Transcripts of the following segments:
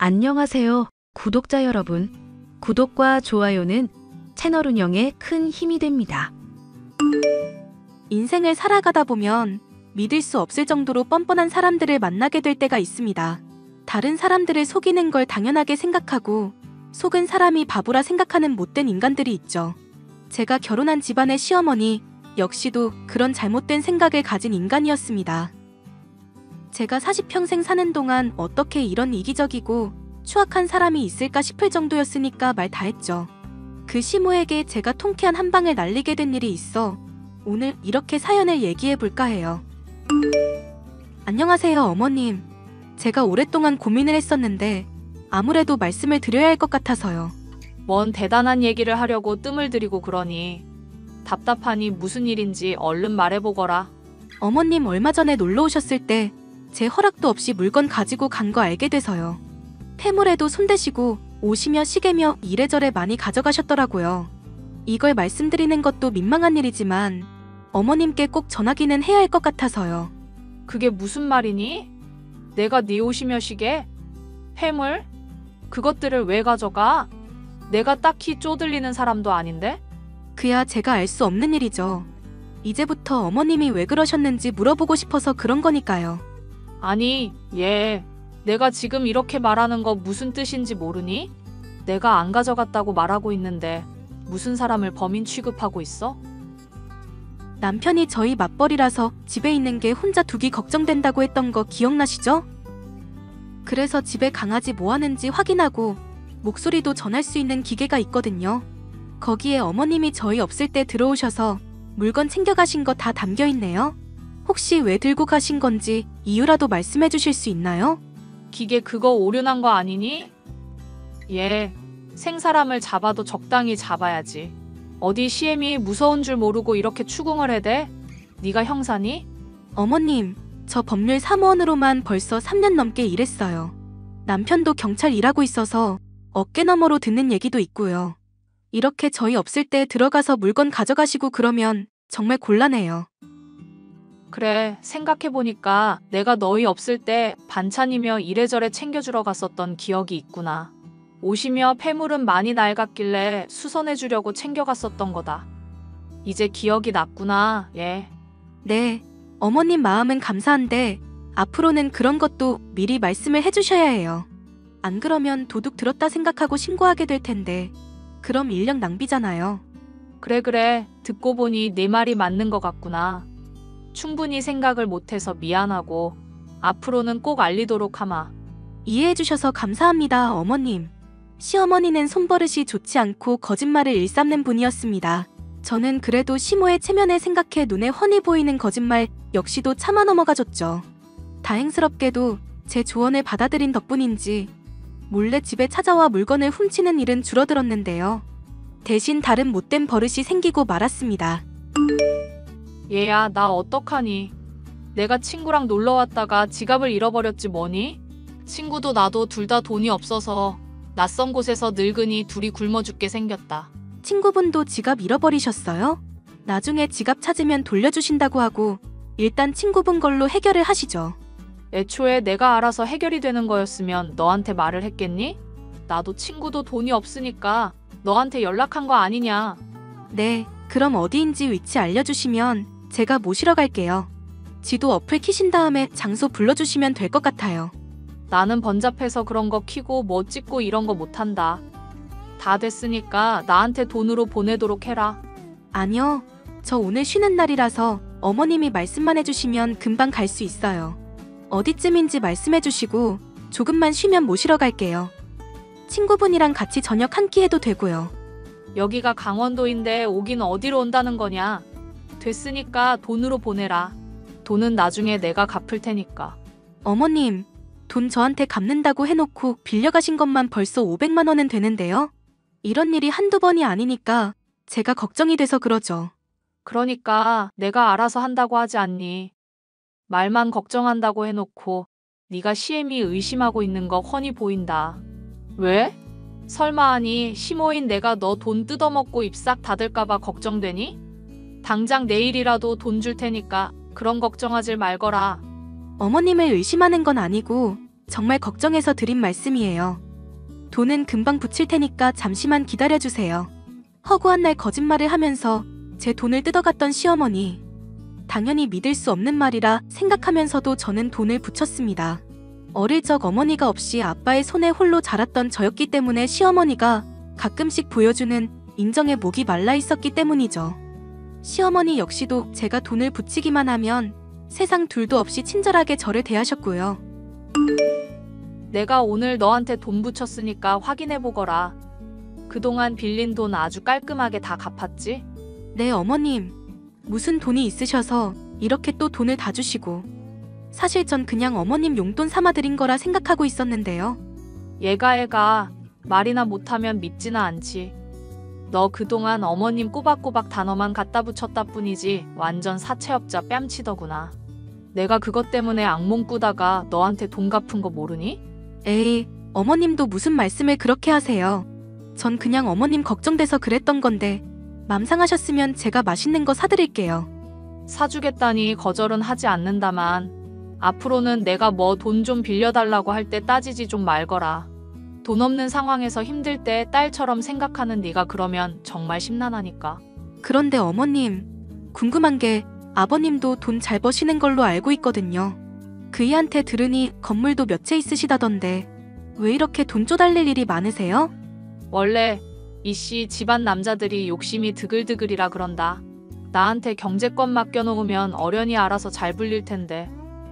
안녕하세요, 구독자 여러분. 구독과 좋아요는 채널 운영에 큰 힘이 됩니다. 인생을 살아가다 보면 믿을 수 없을 정도로 뻔뻔한 사람들을 만나게 될 때가 있습니다. 다른 사람들을 속이는 걸 당연하게 생각하고 속은 사람이 바보라 생각하는 못된 인간들이 있죠. 제가 결혼한 집안의 시어머니 역시도 그런 잘못된 생각을 가진 인간이었습니다. 제가 40평생 사는 동안 어떻게 이런 이기적이고 추악한 사람이 있을까 싶을 정도였으니까 말 다 했죠. 그 시모에게 제가 통쾌한 한 방을 날리게 된 일이 있어 오늘 이렇게 사연을 얘기해 볼까 해요. 안녕하세요, 어머님. 제가 오랫동안 고민을 했었는데 아무래도 말씀을 드려야 할 것 같아서요. 뭔 대단한 얘기를 하려고 뜸을 들이고 그러니. 답답하니 무슨 일인지 얼른 말해보거라. 어머님 얼마 전에 놀러 오셨을 때 제 허락도 없이 물건 가지고 간 거 알게 돼서요. 폐물에도 손대시고 옷이며 시계며 이래저래 많이 가져가셨더라고요. 이걸 말씀드리는 것도 민망한 일이지만 어머님께 꼭 전하기는 해야 할 것 같아서요. 그게 무슨 말이니? 내가 네 옷이며 시계? 폐물? 그것들을 왜 가져가? 내가 딱히 쪼들리는 사람도 아닌데? 그야 제가 알 수 없는 일이죠. 이제부터 어머님이 왜 그러셨는지 물어보고 싶어서 그런 거니까요. 아니, 내가 지금 이렇게 말하는 거 무슨 뜻인지 모르니? 내가 안 가져갔다고 말하고 있는데 무슨 사람을 범인 취급하고 있어? 남편이 저희 맞벌이라서 집에 있는 게 혼자 두기 걱정된다고 했던 거 기억나시죠? 그래서 집에 강아지 뭐 하는지 확인하고 목소리도 전할 수 있는 기계가 있거든요. 거기에 어머님이 저희 없을 때 들어오셔서 물건 챙겨가신 거 다 담겨 있네요. 혹시 왜 들고 가신 건지 이유라도 말씀해 주실 수 있나요? 기계 그거 오류난 거 아니니? 생사람을 잡아도 적당히 잡아야지. 어디 시엠이 무서운 줄 모르고 이렇게 추궁을 해대? 네가 형사니? 어머님, 저 법률 사무원으로만 벌써 3년 넘게 일했어요. 남편도 경찰 일하고 있어서 어깨너머로 듣는 얘기도 있고요. 이렇게 저희 없을 때 들어가서 물건 가져가시고 그러면 정말 곤란해요. 그래, 생각해보니까 내가 너희 없을 때 반찬이며 이래저래 챙겨주러 갔었던 기억이 있구나. 옷이며 폐물은 많이 낡았길래 수선해주려고 챙겨갔었던 거다. 이제 기억이 났구나, 네, 어머님 마음은 감사한데 앞으로는 그런 것도 미리 말씀을 해주셔야 해요. 안 그러면 도둑 들었다 생각하고 신고하게 될 텐데 그럼 인력 낭비잖아요. 그래, 듣고 보니 네 말이 맞는 것 같구나. 충분히 생각을 못해서 미안하고 앞으로는 꼭 알리도록 하마. 이해해 주셔서 감사합니다, 어머님. 시어머니는 손버릇이 좋지 않고 거짓말을 일삼는 분이었습니다. 저는 그래도 시모의 체면을 생각해 눈에 훤히 보이는 거짓말 역시도 참아 넘어가줬죠. 다행스럽게도 제 조언을 받아들인 덕분인지 몰래 집에 찾아와 물건을 훔치는 일은 줄어들었는데요. 대신 다른 못된 버릇이 생기고 말았습니다. 얘야, 나 어떡하니? 내가 친구랑 놀러 왔다가 지갑을 잃어버렸지 뭐니? 친구도 나도 둘 다 돈이 없어서 낯선 곳에서 늙은이 둘이 굶어 죽게 생겼다. 친구분도 지갑 잃어버리셨어요? 나중에 지갑 찾으면 돌려주신다고 하고 일단 친구분 걸로 해결을 하시죠. 애초에 내가 알아서 해결이 되는 거였으면 너한테 말을 했겠니? 나도 친구도 돈이 없으니까 너한테 연락한 거 아니냐? 네, 그럼 어디인지 위치 알려주시면 제가 모시러 갈게요. 지도 어플 키신 다음에 장소 불러주시면 될 것 같아요. 나는 번잡해서 그런 거 키고 뭐 찍고 이런 거 못한다. 다 됐으니까 나한테 돈으로 보내도록 해라. 아니요, 저 오늘 쉬는 날이라서 어머님이 말씀만 해주시면 금방 갈 수 있어요. 어디쯤인지 말씀해주시고 조금만 쉬면 모시러 갈게요. 친구분이랑 같이 저녁 한 끼 해도 되고요. 여기가 강원도인데 오긴 어디로 온다는 거냐? 됐으니까 돈으로 보내라. 돈은 나중에 내가 갚을 테니까. 어머님, 돈 저한테 갚는다고 해놓고 빌려가신 것만 벌써 500만 원은 되는데요. 이런 일이 한두 번이 아니니까 제가 걱정이 돼서 그러죠. 그러니까 내가 알아서 한다고 하지 않니? 말만 걱정한다고 해놓고 네가 시엠이 의심하고 있는 거 훤히 보인다. 왜? 설마 하니 시모인 내가 너 돈 뜯어먹고 입 싹 닫을까봐 걱정되니? 당장 내일이라도 돈 줄 테니까 그런 걱정하질 말거라. 어머님을 의심하는 건 아니고 정말 걱정해서 드린 말씀이에요. 돈은 금방 붙일 테니까 잠시만 기다려주세요. 허구한 날 거짓말을 하면서 제 돈을 뜯어갔던 시어머니. 당연히 믿을 수 없는 말이라 생각하면서도 저는 돈을 붙였습니다. 어릴 적 어머니가 없이 아빠의 손에 홀로 자랐던 저였기 때문에 시어머니가 가끔씩 보여주는 인정에 목이 말라 있었기 때문이죠. 시어머니 역시도 제가 돈을 붙이기만 하면 세상 둘도 없이 친절하게 저를 대하셨고요. 내가 오늘 너한테 돈 붙였으니까 확인해보거라. 그동안 빌린 돈 아주 깔끔하게 다 갚았지? 네, 어머님. 무슨 돈이 있으셔서 이렇게 또 돈을 다 주시고. 사실 전 그냥 어머님 용돈 삼아드린 거라 생각하고 있었는데요. 얘가 말이나 못하면 믿지나 않지. 너 그동안 어머님 꼬박꼬박 단어만 갖다 붙였다 뿐이지 완전 사채업자 뺨치더구나. 내가 그것 때문에 악몽 꾸다가 너한테 돈 갚은 거 모르니? 에이, 어머님도 무슨 말씀을 그렇게 하세요. 전 그냥 어머님 걱정돼서 그랬던 건데 맘 상하셨으면 제가 맛있는 거 사드릴게요. 사주겠다니 거절은 하지 않는다만 앞으로는 내가 뭐 돈 좀 빌려달라고 할 때 따지지 좀 말거라. 돈 없는 상황에서 힘들 때 딸처럼 생각하는 네가 그러면 정말 심란하니까. 그런데 어머님, 궁금한 게 아버님도 돈 잘 버시는 걸로 알고 있거든요. 그이한테 들으니 건물도 몇 채 있으시다던데 왜 이렇게 돈 쪼달릴 일이 많으세요? 원래 이씨 집안 남자들이 욕심이 드글드글이라 그런다. 나한테 경제권 맡겨놓으면 어련히 알아서 잘 불릴 텐데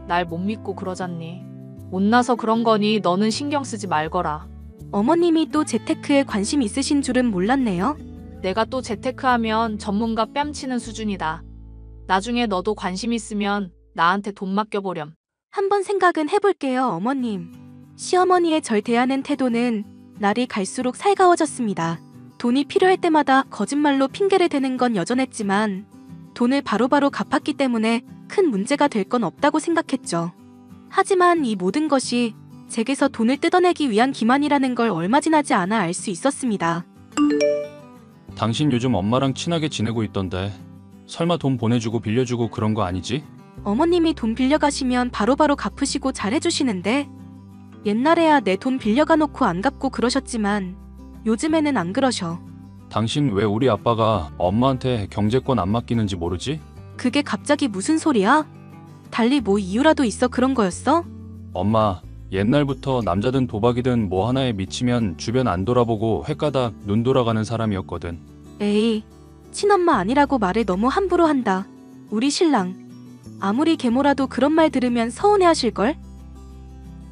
날 못 믿고 그러잖니. 못나서 그런 거니 너는 신경 쓰지 말거라. 어머님이 또 재테크에 관심 있으신 줄은 몰랐네요. 내가 또 재테크하면 전문가 뺨치는 수준이다. 나중에 너도 관심 있으면 나한테 돈 맡겨보렴. 한번 생각은 해볼게요, 어머님. 시어머니의 절 대하는 태도는 날이 갈수록 살가워졌습니다. 돈이 필요할 때마다 거짓말로 핑계를 대는 건 여전했지만 돈을 바로바로 갚았기 때문에 큰 문제가 될 건 없다고 생각했죠. 하지만 이 모든 것이 제게서 돈을 뜯어내기 위한 기만이라는 걸 얼마 지나지 않아 알 수 있었습니다. 당신 요즘 엄마랑 친하게 지내고 있던데 설마 돈 보내주고 빌려주고 그런 거 아니지? 어머님이 돈 빌려가시면 바로바로 갚으시고 잘해주시는데 옛날에야 내 돈 빌려가 놓고 안 갚고 그러셨지만 요즘에는 안 그러셔. 당신 왜 우리 아빠가 엄마한테 경제권 안 맡기는지 모르지? 그게 갑자기 무슨 소리야? 달리 뭐 이유라도 있어 그런 거였어? 엄마, 옛날부터 남자든 도박이든 뭐 하나에 미치면 주변 안 돌아보고 횟가닥 눈 돌아가는 사람이었거든. 에이, 친엄마 아니라고 말을 너무 함부로 한다. 우리 신랑. 아무리 계모라도 그런 말 들으면 서운해하실걸?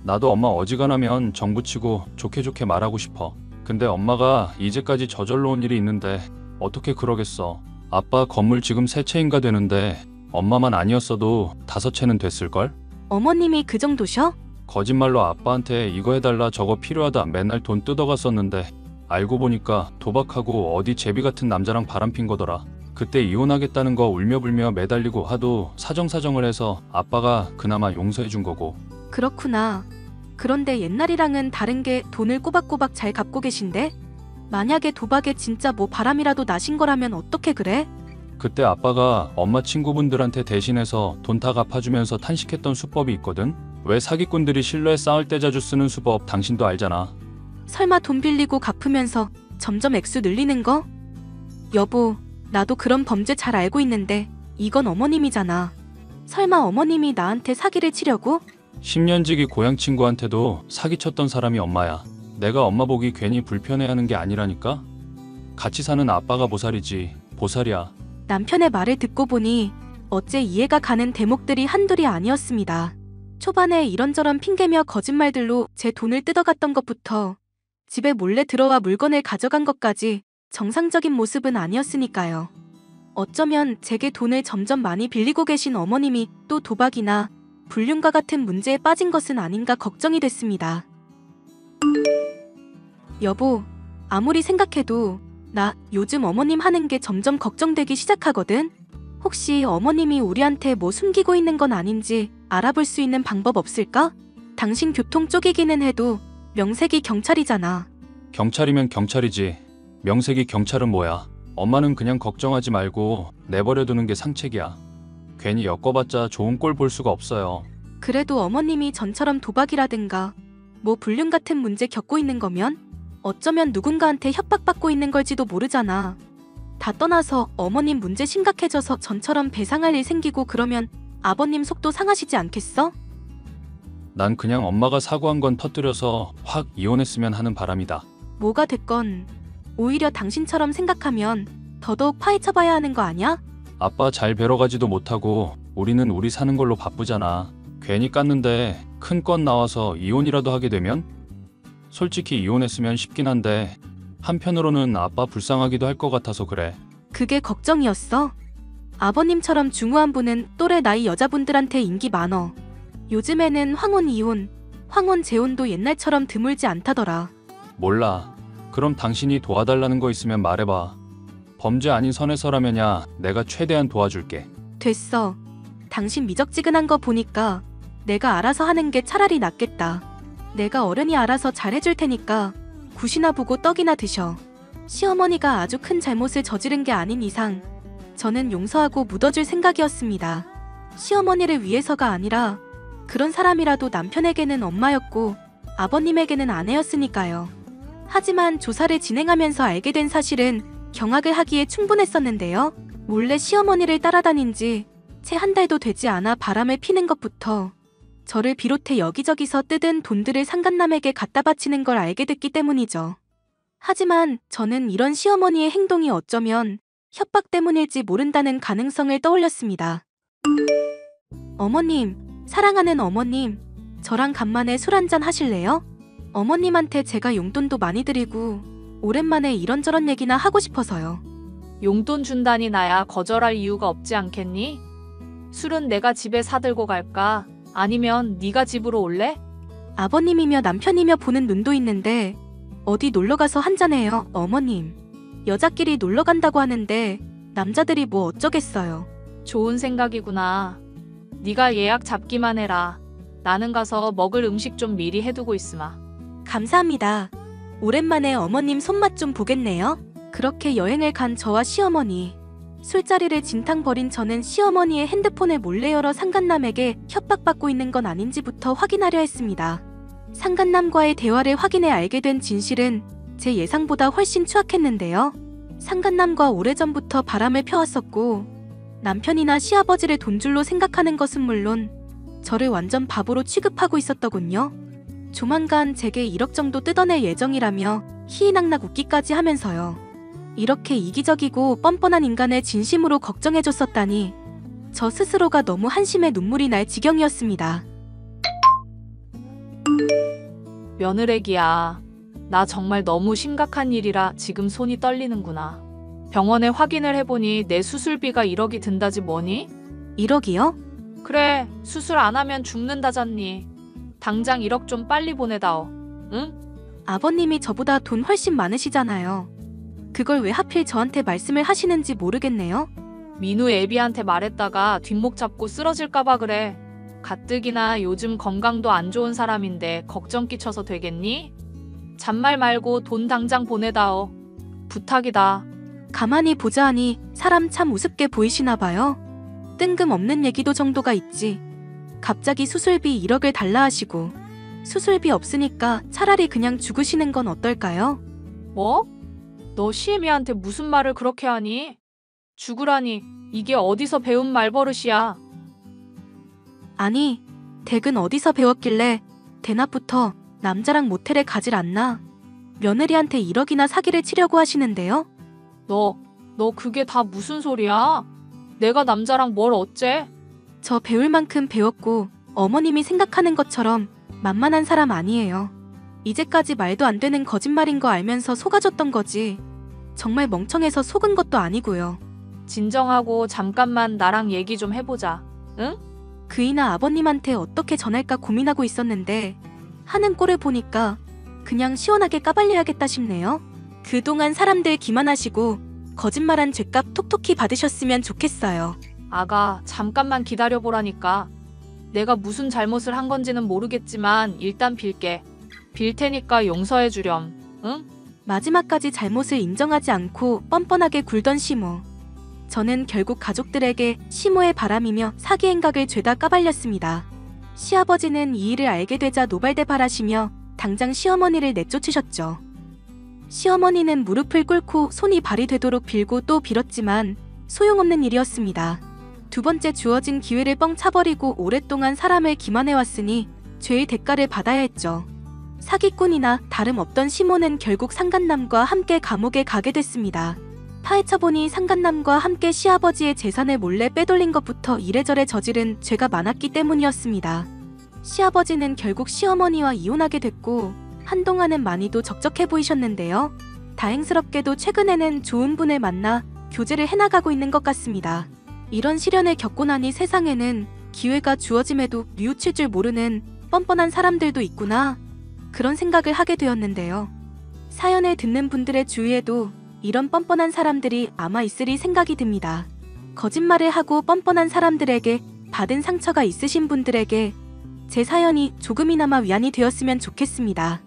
나도 엄마 어지간하면 정붙이고 좋게 말하고 싶어. 근데 엄마가 이제까지 저절로 온 일이 있는데 어떻게 그러겠어. 아빠 건물 지금 3채인가 되는데 엄마만 아니었어도 5채는 됐을걸? 어머님이 그 정도셔? 거짓말로 아빠한테 이거 해달라 저거 필요하다 맨날 돈 뜯어갔었는데 알고 보니까 도박하고 어디 제비 같은 남자랑 바람핀 거더라. 그때 이혼하겠다는 거 울며불며 매달리고 하도 사정사정을 해서 아빠가 그나마 용서해준 거고. 그렇구나. 그런데 옛날이랑은 다른 게 돈을 꼬박꼬박 잘 갚고 계신데? 만약에 도박에 진짜 뭐 바람이라도 나신 거라면 어떻게 그래? 그때 아빠가 엄마 친구분들한테 대신해서 돈 다 갚아주면서 탄식했던 수법이 있거든? 왜 사기꾼들이 신뢰에 싸울 때 자주 쓰는 수법 당신도 알잖아. 설마 돈 빌리고 갚으면서 점점 액수 늘리는 거? 여보, 나도 그런 범죄 잘 알고 있는데 이건 어머님이잖아. 설마 어머님이 나한테 사기를 치려고? 10년지기 고향 친구한테도 사기쳤던 사람이 엄마야. 내가 엄마 보기 괜히 불편해하는 게 아니라니까? 같이 사는 아빠가 보살이지 보살이야. 남편의 말을 듣고 보니 어째 이해가 가는 대목들이 한둘이 아니었습니다. 초반에 이런저런 핑계며 거짓말들로 제 돈을 뜯어갔던 것부터 집에 몰래 들어와 물건을 가져간 것까지 정상적인 모습은 아니었으니까요. 어쩌면 제게 돈을 점점 많이 빌리고 계신 어머님이 또 도박이나 불륜과 같은 문제에 빠진 것은 아닌가 걱정이 됐습니다. 여보, 아무리 생각해도 나 요즘 어머님 하는 게 점점 걱정되기 시작하거든? 혹시 어머님이 우리한테 뭐 숨기고 있는 건 아닌지 알아볼 수 있는 방법 없을까? 당신 교통 쪽이기는 해도 명색이 경찰이잖아. 경찰이면 경찰이지. 명색이 경찰은 뭐야. 엄마는 그냥 걱정하지 말고 내버려두는 게 상책이야. 괜히 엮어봤자 좋은 꼴 볼 수가 없어요. 그래도 어머님이 전처럼 도박이라든가 뭐 불륜 같은 문제 겪고 있는 거면 어쩌면 누군가한테 협박받고 있는 걸지도 모르잖아. 다 떠나서 어머님 문제 심각해져서 전처럼 배상할 일 생기고 그러면 아버님 속도 상하시지 않겠어? 난 그냥 엄마가 사고한 건 터뜨려서 확 이혼했으면 하는 바람이다. 뭐가 됐건 오히려 당신처럼 생각하면 더더욱 파헤쳐봐야 하는 거 아냐? 아빠 잘 뵈러가지도 못하고 우리는 우리 사는 걸로 바쁘잖아. 괜히 깠는데 큰 건 나와서 이혼이라도 하게 되면? 솔직히 이혼했으면 쉽긴 한데 한편으로는 아빠 불쌍하기도 할 것 같아서 그래. 그게 걱정이었어? 아버님처럼 중후한 분은 또래 나이 여자분들한테 인기 많어. 요즘에는 황혼 이혼, 황혼 재혼도 옛날처럼 드물지 않다더라. 몰라. 그럼 당신이 도와달라는 거 있으면 말해봐. 범죄 아닌 선에서라면야 내가 최대한 도와줄게. 됐어. 당신 미적지근한 거 보니까 내가 알아서 하는 게 차라리 낫겠다. 내가 어른이 알아서 잘해줄 테니까 굿이나 보고 떡이나 드셔. 시어머니가 아주 큰 잘못을 저지른 게 아닌 이상 저는 용서하고 묻어줄 생각이었습니다. 시어머니를 위해서가 아니라 그런 사람이라도 남편에게는 엄마였고 아버님에게는 아내였으니까요. 하지만 조사를 진행하면서 알게 된 사실은 경악을 하기에 충분했었는데요. 몰래 시어머니를 따라다닌 지 채 한 달도 되지 않아 바람을 피는 것부터 저를 비롯해 여기저기서 뜯은 돈들을 상간남에게 갖다 바치는 걸 알게 됐기 때문이죠. 하지만 저는 이런 시어머니의 행동이 어쩌면 협박 때문일지 모른다는 가능성을 떠올렸습니다. 어머님, 사랑하는 어머님, 저랑 간만에 술 한잔 하실래요? 어머님한테 제가 용돈도 많이 드리고 오랜만에 이런저런 얘기나 하고 싶어서요. 용돈 준다니 나야 거절할 이유가 없지 않겠니? 술은 내가 집에 사들고 갈까? 아니면 네가 집으로 올래? 아버님이며 남편이며 보는 눈도 있는데 어디 놀러가서 한잔해요, 어머님. 여자끼리 놀러간다고 하는데 남자들이 뭐 어쩌겠어요. 좋은 생각이구나. 네가 예약 잡기만 해라. 나는 가서 먹을 음식 좀 미리 해두고 있으마. 감사합니다. 오랜만에 어머님 손맛 좀 보겠네요. 그렇게 여행을 간 저와 시어머니. 술자리를 진탕 벌인 저는 시어머니의 핸드폰을 몰래 열어 상간남에게 협박받고 있는 건 아닌지부터 확인하려 했습니다. 상간남과의 대화를 확인해 알게 된 진실은 제 예상보다 훨씬 추악했는데요. 상간남과 오래전부터 바람을 펴왔었고 남편이나 시아버지를 돈줄로 생각하는 것은 물론 저를 완전 바보로 취급하고 있었더군요. 조만간 제게 1억 정도 뜯어낼 예정이라며 희희낙낙 웃기까지 하면서요. 이렇게 이기적이고 뻔뻔한 인간을 진심으로 걱정해줬었다니 저 스스로가 너무 한심해 눈물이 날 지경이었습니다. 며느래기야. 나 정말 너무 심각한 일이라 지금 손이 떨리는구나. 병원에 확인을 해보니 내 수술비가 1억이 든다지 뭐니? 1억이요? 그래, 수술 안 하면 죽는다잖니. 당장 1억 좀 빨리 보내다오. 응? 아버님이 저보다 돈 훨씬 많으시잖아요. 그걸 왜 하필 저한테 말씀을 하시는지 모르겠네요. 민우 애비한테 말했다가 뒷목 잡고 쓰러질까봐 그래. 가뜩이나 요즘 건강도 안 좋은 사람인데 걱정 끼쳐서 되겠니? 잔말 말고 돈 당장 보내다오. 부탁이다. 가만히 보자 하니 사람 참 우습게 보이시나 봐요. 뜬금없는 얘기도 정도가 있지. 갑자기 수술비 1억을 달라 하시고 수술비 없으니까 차라리 그냥 죽으시는 건 어떨까요? 뭐? 너 시애미한테 무슨 말을 그렇게 하니? 죽으라니, 이게 어디서 배운 말버릇이야. 아니, 댁은 어디서 배웠길래 대낮부터 남자랑 모텔에 가질 않나? 며느리한테 1억이나 사기를 치려고 하시는데요? 너 그게 다 무슨 소리야? 내가 남자랑 뭘 어째? 저 배울 만큼 배웠고 어머님이 생각하는 것처럼 만만한 사람 아니에요. 이제까지 말도 안 되는 거짓말인 거 알면서 속아줬던 거지. 정말 멍청해서 속은 것도 아니고요. 진정하고 잠깐만 나랑 얘기 좀 해보자. 응? 그이나 아버님한테 어떻게 전할까 고민하고 있었는데 하는 꼴을 보니까 그냥 시원하게 까발려야겠다 싶네요. 그동안 사람들 기만하시고 거짓말한 죗값 톡톡히 받으셨으면 좋겠어요. 아가, 잠깐만 기다려보라니까. 내가 무슨 잘못을 한 건지는 모르겠지만 일단 빌게. 빌 테니까 용서해 주렴. 응? 마지막까지 잘못을 인정하지 않고 뻔뻔하게 굴던 시모. 저는 결국 가족들에게 시모의 바람이며 사기 행각을 죄다 까발렸습니다. 시아버지는 이 일을 알게 되자 노발대발하시며 당장 시어머니를 내쫓으셨죠. 시어머니는 무릎을 꿇고 손이 발이 되도록 빌고 또 빌었지만 소용없는 일이었습니다. 두 번째 주어진 기회를 뻥 차버리고 오랫동안 사람을 기만해왔으니 죄의 대가를 받아야 했죠. 사기꾼이나 다름없던 시몬은 결국 상간남과 함께 감옥에 가게 됐습니다. 파헤쳐보니 상간남과 함께 시아버지의 재산을 몰래 빼돌린 것부터 이래저래 저지른 죄가 많았기 때문이었습니다. 시아버지는 결국 시어머니와 이혼하게 됐고 한동안은 많이도 적적해 보이셨는데요. 다행스럽게도 최근에는 좋은 분을 만나 교제를 해나가고 있는 것 같습니다. 이런 시련을 겪고 나니 세상에는 기회가 주어짐에도 뉘우칠 줄 모르는 뻔뻔한 사람들도 있구나, 그런 생각을 하게 되었는데요. 사연을 듣는 분들의 주위에도 이런 뻔뻔한 사람들이 아마 있으리 생각이 듭니다. 거짓말을 하고 뻔뻔한 사람들에게 받은 상처가 있으신 분들에게 제 사연이 조금이나마 위안이 되었으면 좋겠습니다.